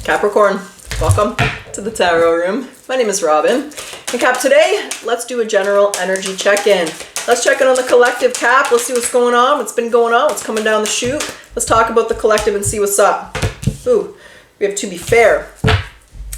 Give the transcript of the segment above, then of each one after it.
Capricorn, welcome to the tarot room. My name is Robyn. And Cap, today, let's do a general energy check-in. Let's check in on the collective, Cap. Let's see what's going on, what's been going on, what's coming down the chute. Let's talk about the collective and see what's up. Ooh, we have To Be Fair.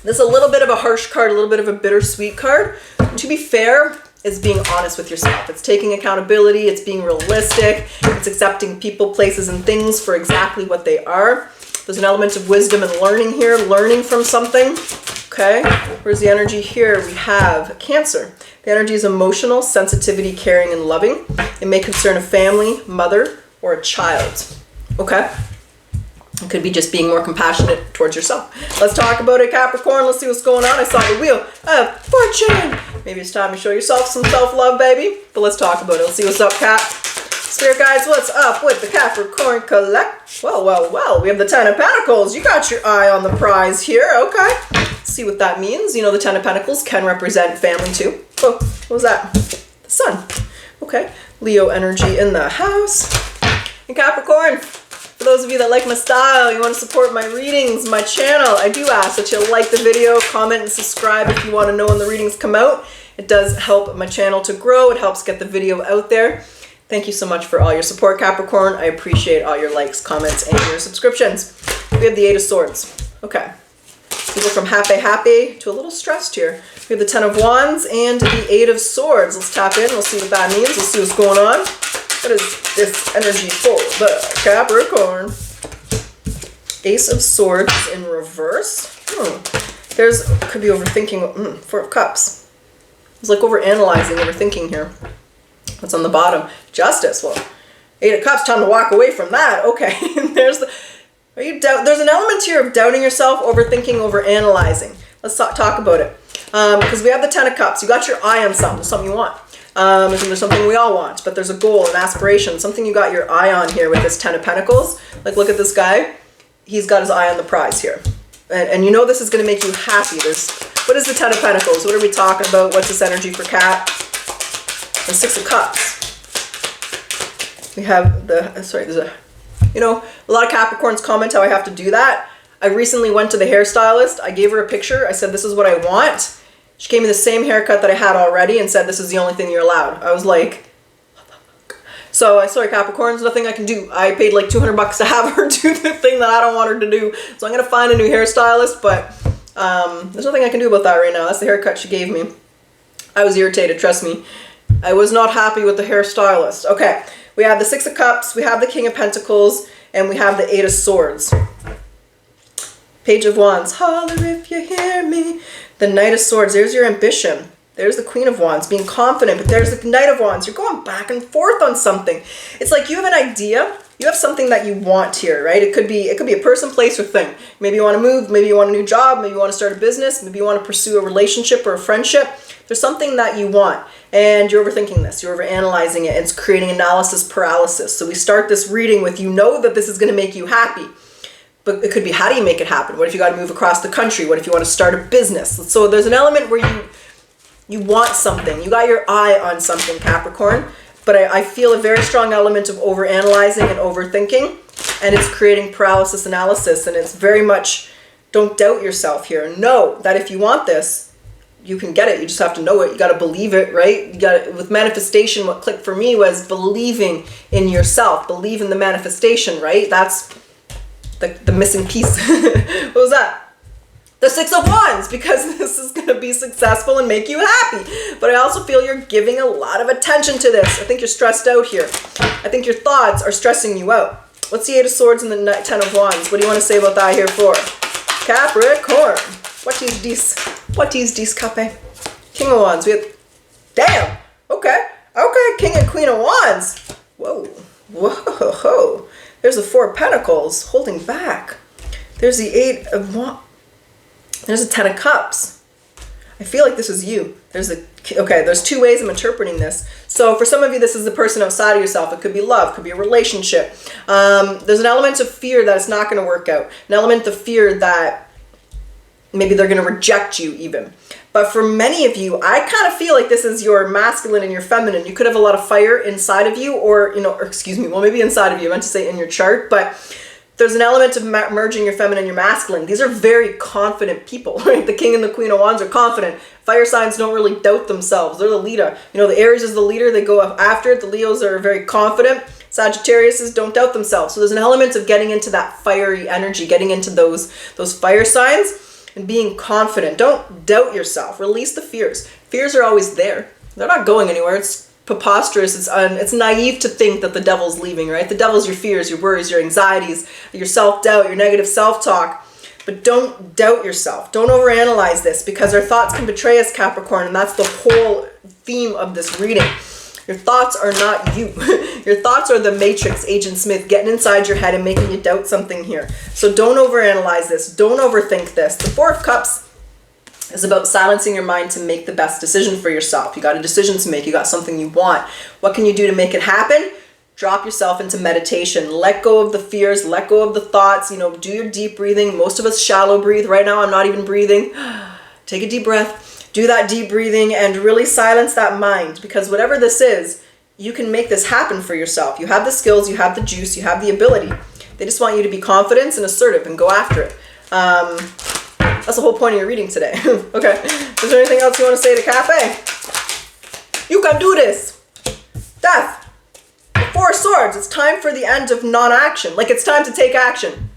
This is a little bit of a harsh card, a little bit of a bittersweet card. To be fair is being honest with yourself. It's taking accountability, it's being realistic, it's accepting people, places, and things for exactly what they are. There's an element of wisdom and learning here, learning from something. Okay, where's the energy here? We have Cancer. The energy is emotional, sensitivity, caring, and loving. It may concern a family, mother, or a child. Okay? It could be just being more compassionate towards yourself. Let's talk about it, Capricorn. Let's see what's going on. I saw the Wheel of Fortune. Maybe it's time to show yourself some self-love, baby. But let's talk about it. Let's see what's up, Cap. Spirit guides, what's up with the Capricorn collect? Well. We have the Ten of Pentacles. You got your eye on the prize here. Okay. Let's see what that means. You know, the Ten of Pentacles can represent family too. Oh, what was that? The Sun. Okay. Leo energy in the house. And Capricorn, for those of you that like my style, you want to support my readings, my channel, I do ask that you like the video, comment, and subscribe if you want to know when the readings come out. It does help my channel to grow. It helps get the video out there. Thank you so much for all your support, Capricorn. I appreciate all your likes, comments, and your subscriptions. We have the Eight of Swords. Okay. We go from happy to a little stressed here. We have the Ten of Wands and the Eight of Swords. Let's tap in. We'll see what that means. We'll see what's going on. What is this energy for the Capricorn? Ace of Swords in reverse. Could be overthinking. Four of Cups. It's like overanalyzing, overthinking here. What's on the bottom? Justice. Well, Eight of Cups, time to walk away from that. Okay. There's an element here of doubting yourself, overthinking, overanalyzing. Let's talk about it. Because we have the Ten of Cups. You got your eye on something you want. There's something we all want, but there's a goal, an aspiration, something you got your eye on here with this Ten of Pentacles. Like, look at this guy. He's got his eye on the prize here. And you know this is going to make you happy. What is the Ten of Pentacles? What are we talking about? What's this energy for Cap? The Six of Cups. We have a lot of Capricorns comment how I have to do that. I recently went to the hairstylist. I gave her a picture. I said, this is what I want. She gave me the same haircut that I had already and said, this is the only thing you're allowed. I was like, what the fuck? So, sorry, Capricorn, there's nothing I can do. I paid like $200 to have her do the thing that I don't want her to do. So I'm going to find a new hairstylist, but there's nothing I can do about that right now. That's the haircut she gave me. I was irritated, trust me. I was not happy with the hairstylist. Okay, we have the Six of Cups, we have the King of Pentacles, and we have the Eight of Swords. Page of Wands, holler if you hear me. The Knight of Swords, there's your ambition. There's the Queen of Wands, being confident, but there's the Knight of Wands. You're going back and forth on something. It's like you have an idea, you have something that you want here, right? It could be a person, place, or thing. Maybe you want to move, maybe you want a new job, maybe you want to start a business, maybe you want to pursue a relationship or a friendship. There's something that you want, and you're overthinking this, you're overanalyzing it, and it's creating analysis paralysis. So we start this reading with, you know that this is going to make you happy. But it could be, how do you make it happen? What if you got to move across the country? What if you want to start a business? So there's an element where you want something. You got your eye on something, Capricorn. But I feel a very strong element of overanalyzing and overthinking. And it's creating paralysis analysis. And it's very much, don't doubt yourself here. Know that if you want this, you can get it. You just have to know it. You got to believe it, right? You got with manifestation, what clicked for me was believing in yourself. Believe in the manifestation, right? That's the missing piece. What was that? The Six of Wands, because this is going to be successful and make you happy. But I also feel you're giving a lot of attention to this. I think you're stressed out here. I think your thoughts are stressing you out. What's the Eight of Swords and the Ten of Wands? What do you want to say about that here for Capricorn? What is this, Cappe? King of Wands. We have, damn. Okay. King and Queen of Wands. Whoa. There's the Four of Pentacles holding back. There's the Eight of Wands. There's the Ten of Cups. I feel like this is you. There's two ways I'm interpreting this. So for some of you, this is the person outside of yourself. It could be love, could be a relationship. There's an element of fear that it's not going to work out. An element of fear that maybe they're going to reject you even. But for many of you, I kind of feel like this is your masculine and your feminine. You could have a lot of fire inside of you, or maybe inside of you. I meant to say in your chart, but There's an element of merging your feminine and your masculine. These are very confident people, right? The King and the Queen of Wands are confident. Fire signs don't really doubt themselves. They're the leader. You know, the Aries is the leader. They go after it. The Leos are very confident. Sagittarius don't doubt themselves. So there's an element of getting into that fiery energy, getting into those fire signs and being confident. Don't doubt yourself. Release the fears. Fears are always there. They're not going anywhere. It's preposterous. It's naive to think that the devil's leaving, right? The devil's your fears, your worries, your anxieties, your self-doubt, your negative self-talk. But don't doubt yourself. Don't overanalyze this, because our thoughts can betray us, Capricorn, and that's the whole theme of this reading. Your thoughts are not you. Your thoughts are the Matrix, Agent Smith, getting inside your head and making you doubt something here. So don't overanalyze this. Don't overthink this. The Four of Cups is about silencing your mind to make the best decision for yourself. You got a decision to make. You got something you want. What can you do to make it happen? Drop yourself into meditation. Let go of the fears. Let go of the thoughts. You know, do your deep breathing. Most of us shallow breathe. Right now, I'm not even breathing. Take a deep breath. Do that deep breathing and really silence that mind, because whatever this is, you can make this happen for yourself. You have the skills, you have the juice, you have the ability. They just want you to be confident and assertive and go after it. That's the whole point of your reading today. Okay. Is there anything else you want to say to Cafe? You can do this. Death. The Four of Swords. It's time for the end of non-action. Like, it's time to take action.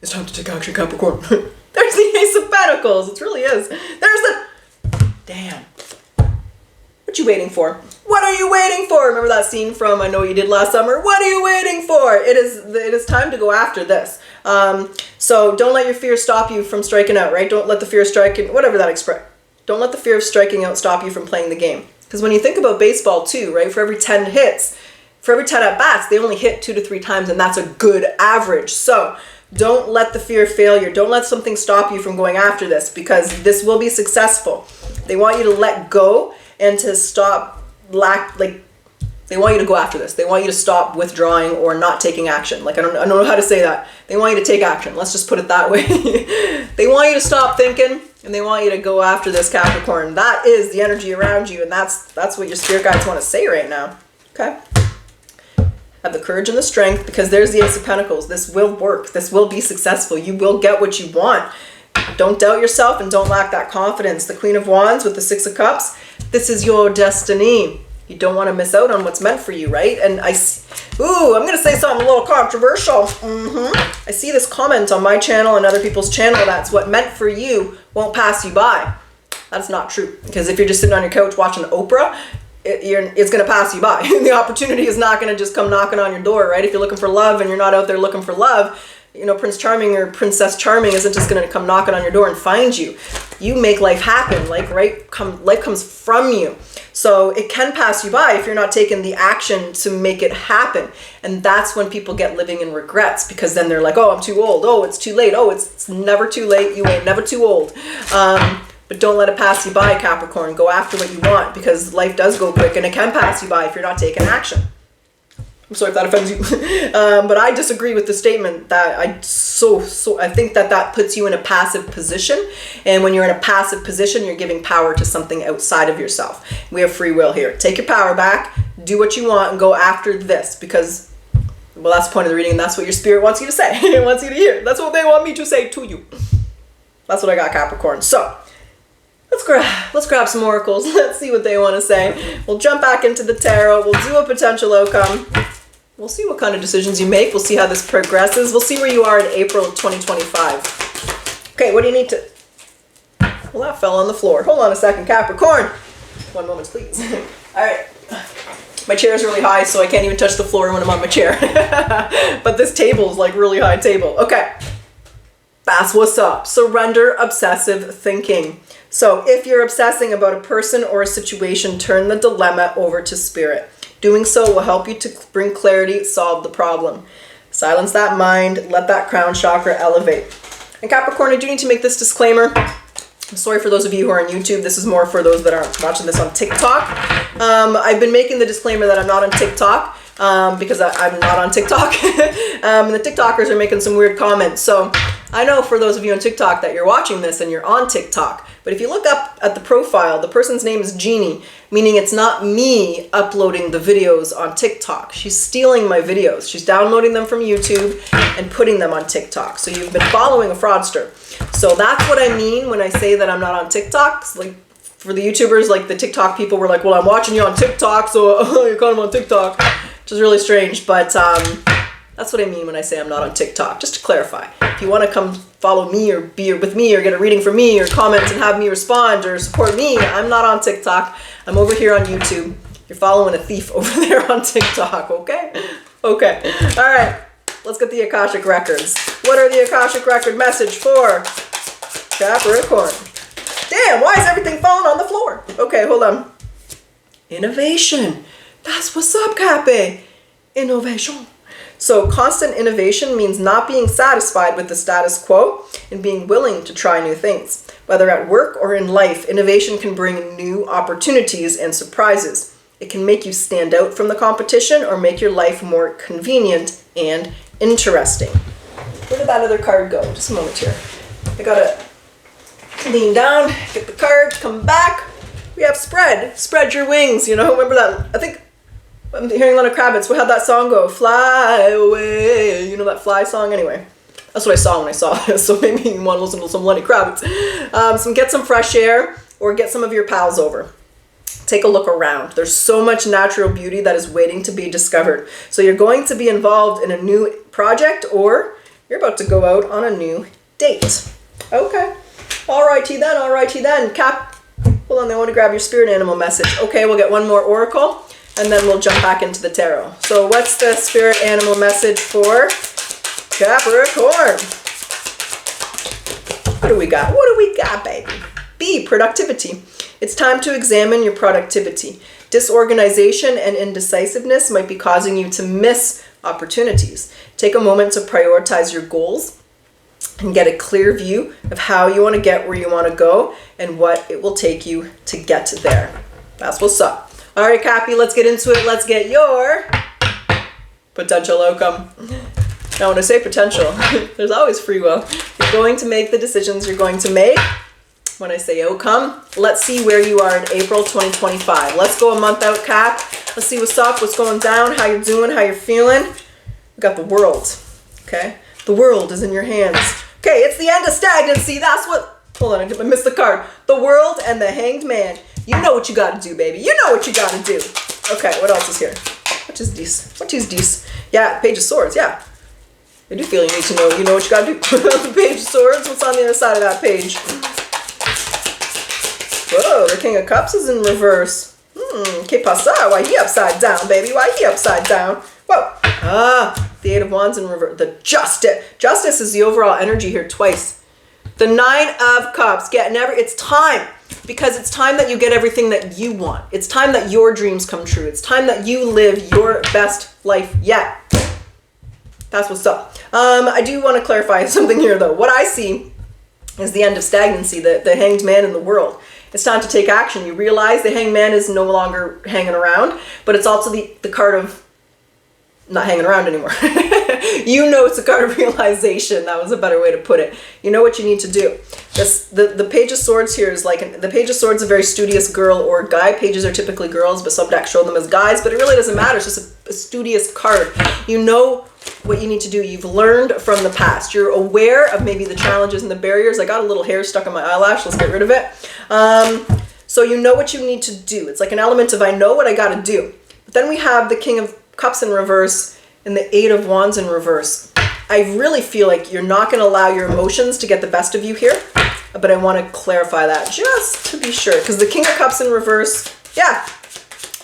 It's time to take action, Capricorn. There's the Ace of Pentacles. It really is. There's the... Damn. What you waiting for? What are you waiting for? Remember that scene from I Know What You Did Last Summer? What are you waiting for? It is time to go after this. So don't let your fear stop you from striking out, right? Don't let the fear strike, whatever that express. Don't let the fear of striking out stop you from playing the game. Because when you think about baseball too, right? For every 10 hits, for every 10 at-bats, they only hit 2 to 3 times, and that's a good average. So don't let the fear of failure, don't let something stop you from going after this, because this will be successful. They want you to let go and to stop they want you to go after this. They want you to stop withdrawing or not taking action. Like, I don't know how to say that. They want you to take action. Let's just put it that way. They want you to stop thinking, and they want you to go after this, Capricorn. That is the energy around you, and that's what your spirit guides want to say right now. Okay? Have the courage and the strength, because there's the Ace of Pentacles. This will work. This will be successful. You will get what you want. Don't doubt yourself and don't lack that confidence. The Queen of Wands with the Six of Cups. This is your destiny. You don't want to miss out on what's meant for you, right? And I'm going to say something a little controversial. I see this comment on my channel and other people's channel that's what meant for you won't pass you by. That's not true. Because if you're just sitting on your couch watching Oprah, it's going to pass you by. The opportunity is not going to just come knocking on your door, right? If you're looking for love and you're not out there looking for love, you know, Prince Charming or Princess Charming isn't just going to come knocking on your door and find you. You make life happen. Like, life comes from you. So it can pass you by if you're not taking the action to make it happen. And that's when people get living in regrets, because then they're like, oh, I'm too old. Oh, it's too late. Oh, it's never too late. You ain't never too old. But don't let it pass you by, Capricorn. Go after what you want, because life does go quick and it can pass you by if you're not taking action. I'm sorry if that offends you. But I disagree with the statement that I think that puts you in a passive position. And when you're in a passive position, you're giving power to something outside of yourself. We have free will here. Take your power back, do what you want, and go after this, because, well, that's the point of the reading, and that's what your spirit wants you to say. It wants you to hear. That's what they want me to say to you. That's what I got, Capricorn. So let's grab some oracles. Let's see what they want to say. We'll jump back into the tarot. We'll do a potential outcome. We'll see what kind of decisions you make. We'll see how this progresses. We'll see where you are in April of 2025. Okay, what do you need to... Well, that fell on the floor. Hold on a second, Capricorn. 1 moment, please. All right. My chair is really high, so I can't even touch the floor when I'm on my chair. But this table is like really high table. Okay. That's what's up. Surrender obsessive thinking. So if you're obsessing about a person or a situation, turn the dilemma over to spirit. Doing so will help you to bring clarity, solve the problem. Silence that mind, let that crown chakra elevate. And Capricorn, I do need to make this disclaimer. I'm sorry for those of you who are on YouTube. This is more for those that aren't watching this on TikTok. I've been making the disclaimer that I'm not on TikTok because I'm not on TikTok. And the TikTokers are making some weird comments. So I know for those of you on TikTok that you're watching this and you're on TikTok, But if you look up at the profile, the person's name is Jeannie, meaning it's not me uploading the videos on TikTok. She's stealing my videos. She's downloading them from YouTube and putting them on TikTok. So you've been following a fraudster. So that's what I mean when I say that I'm not on TikTok. Like, for the YouTubers, like the TikTok people were like, well, I'm watching you on TikTok, so you're calling them on TikTok, which is really strange. But that's what I mean when I say I'm not on TikTok, just to clarify. If you want to come follow me or be with me or get a reading from me or comment and have me respond or support me, I'm not on TikTok. I'm over here on YouTube. You're following a thief over there on TikTok, okay? Okay. All right. Let's get the Akashic Records. What are the Akashic Record message for Capricorn? Damn, why is everything falling on the floor? Okay, hold on. Innovation. That's what's up, Cappy. Innovation. So constant innovation means not being satisfied with the status quo and being willing to try new things. Whether at work or in life, innovation can bring new opportunities and surprises. It can make you stand out from the competition or make your life more convenient and interesting. Where did that other card go? Just a moment here. I gotta lean down, get the card, come back. We have spread. Spread your wings, you know? Remember that? I think I'm hearing Lenny Kravitz. What had that song go? Fly away. You know that fly song? Anyway, that's what I saw when I saw this. So maybe you want to listen to some Lenny Kravitz. Get some fresh air or get some of your pals over. Take a look around. There's so much natural beauty that is waiting to be discovered. So you're going to be involved in a new project or you're about to go out on a new date. Okay. Alrighty then. Cap, hold on, I want to grab your spirit animal message. Okay, we'll get one more oracle. And then we'll jump back into the tarot. So what's the spirit animal message for Capricorn? What do we got? What do we got, baby? B, productivity. It's time to examine your productivity. Disorganization and indecisiveness might be causing you to miss opportunities. Take a moment to prioritize your goals and get a clear view of how you want to get where you want to go and what it will take you to get there. That's what's up. All right, Cappy, let's get into it. Let's get your potential outcome. Now, when I say potential, there's always free will. You're going to make the decisions you're going to make. When I say outcome, let's see where you are in April 2025. Let's go a month out, Cap. Let's see what's up, what's going down, how you're doing, how you're feeling. We got the world, okay? The world is in your hands. Okay, it's the end of stagnancy. That's what, hold on, I missed the card. The world and the hanged man. You know what you got to do, baby. You know what you got to do. Okay, what else is here? What is this? What is this? Yeah, Page of Swords, yeah. I do feel you need to know. You know what you got to do. Page of Swords, what's on the other side of that page? Whoa, the King of Cups is in reverse. Que pasa? Why he upside down, baby? Why he upside down? Whoa. Ah, the Eight of Wands in reverse. The Justice. Justice is the overall energy here twice. The Nine of Cups. It's time. Because it's time that you get everything that you want. It's time that your dreams come true. It's time that you live your best life yet. That's what's up. I do want to clarify something here, though. What I see is the end of stagnancy, the hanged man in the world. It's time to take action. You realize the hanged man is no longer hanging around, but it's also the card of not hanging around anymore. You know, it's a card of realization. That was a better way to put it. You know what you need to do. The Page of Swords here is like, the Page of Swords is a very studious girl or guy. Pages are typically girls, but some decks show them as guys, but it really doesn't matter. It's just a studious card. You know what you need to do. You've learned from the past. You're aware of maybe the challenges and the barriers. I got a little hair stuck on my eyelash. Let's get rid of it. So you know what you need to do. It's like an element of I know what I got to do. But then we have the King of Cups in reverse and the Eight of Wands in reverse. I really feel like you're not going to allow your emotions to get the best of you here, but I want to clarify that just to be sure, because the King of Cups in reverse, yeah,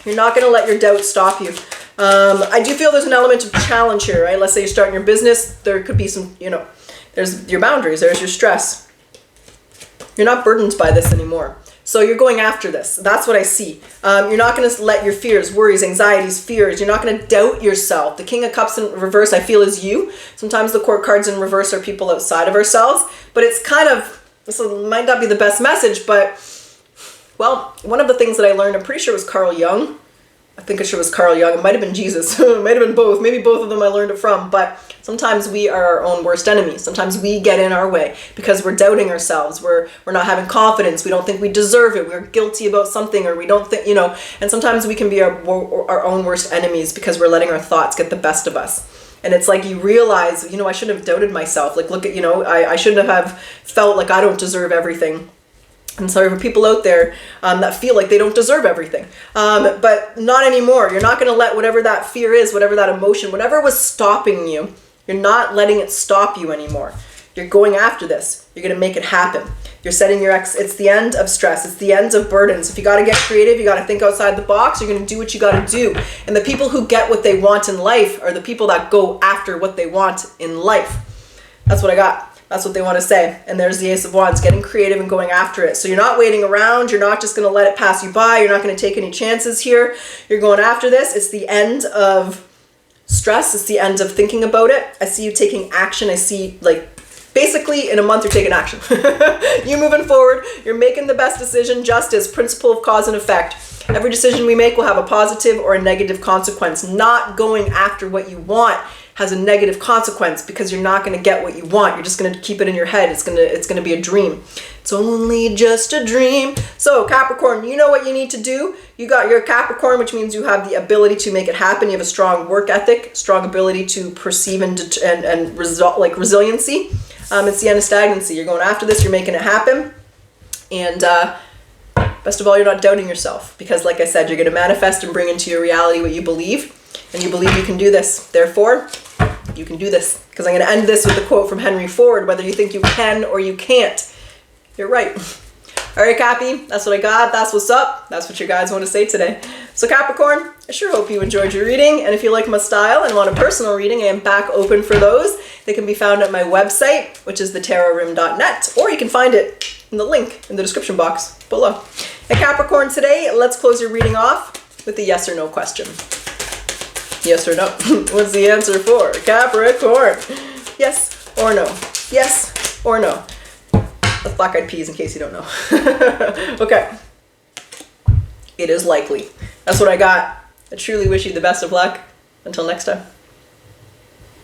you're not going to let your doubts stop you. I do feel there's an element of challenge here, right? Let's say you're starting your business, there could be some, there's your boundaries, there's your stress. You're not burdened by this anymore. So you're going after this. That's what I see. You're not going to let your fears, worries, anxieties, fears, you're not going to doubt yourself. The King of Cups in reverse, I feel, is you. Sometimes the Court cards in reverse are people outside of ourselves, but it's kind of, this might not be the best message, but, well, one of the things that I learned, I'm pretty sure it was Carl Jung, I think it was Carl Jung. It might have been Jesus. It might have been both. Maybe both of them I learned it from. But sometimes we are our own worst enemies. Sometimes we get in our way because we're doubting ourselves. We're not having confidence. We don't think we deserve it. We're guilty about something, or we don't think, and sometimes we can be our own worst enemies because we're letting our thoughts get the best of us. And it's like you realize, I shouldn't have doubted myself. Like, look at, I shouldn't have felt like I don't deserve everything. And sorry for people out there that feel like they don't deserve everything. But not anymore. You're not going to let whatever that fear is, whatever that emotion, whatever was stopping you, you're not letting it stop you anymore. You're going after this. You're going to make it happen. You're setting it's the end of stress. It's the end of burdens. If you got to get creative, you got to think outside the box. You're going to do what you got to do. And the people who get what they want in life are the people that go after what they want in life. That's what I got. That's what they want to say. And there's the Ace of Wands, getting creative and going after it. So you're not waiting around. You're not just going to let it pass you by. You're not going to take any chances here. You're going after this. It's the end of stress. It's the end of thinking about it. I see you taking action. I see, basically in a month you're taking action. You're moving forward. You're making the best decision. Justice, principle of cause and effect. Every decision we make will have a positive or a negative consequence. Not going after what you want has a negative consequence because you're not going to get what you want. You're just going to keep it in your head. It's going to be a dream. It's only just a dream. So Capricorn, you know what you need to do. You got your Capricorn, which means you have the ability to make it happen. You have a strong work ethic, strong ability to perceive and resiliency. It's the end of stagnancy. You're going after this. You're making it happen. And best of all, you're not doubting yourself because, like I said, you're going to manifest and bring into your reality what you believe. And you believe you can do this. Therefore, you can do this. Because I'm going to end this with a quote from Henry Ford. Whether you think you can or you can't, you're right. All right, Cappy, that's what I got. That's what's up. That's what your guides want to say today. So Capricorn, I sure hope you enjoyed your reading. And if you like my style and want a personal reading, I am back open for those. They can be found at my website, which is thetaroroom.net. Or you can find it in the link in the description box below. And Capricorn, today, let's close your reading off with a yes or no question. Yes or no? What's the answer for Capricorn? Yes or no? Yes or no? That's Black Eyed Peas in case you don't know. Okay. It is likely. That's what I got. I truly wish you the best of luck. Until next time.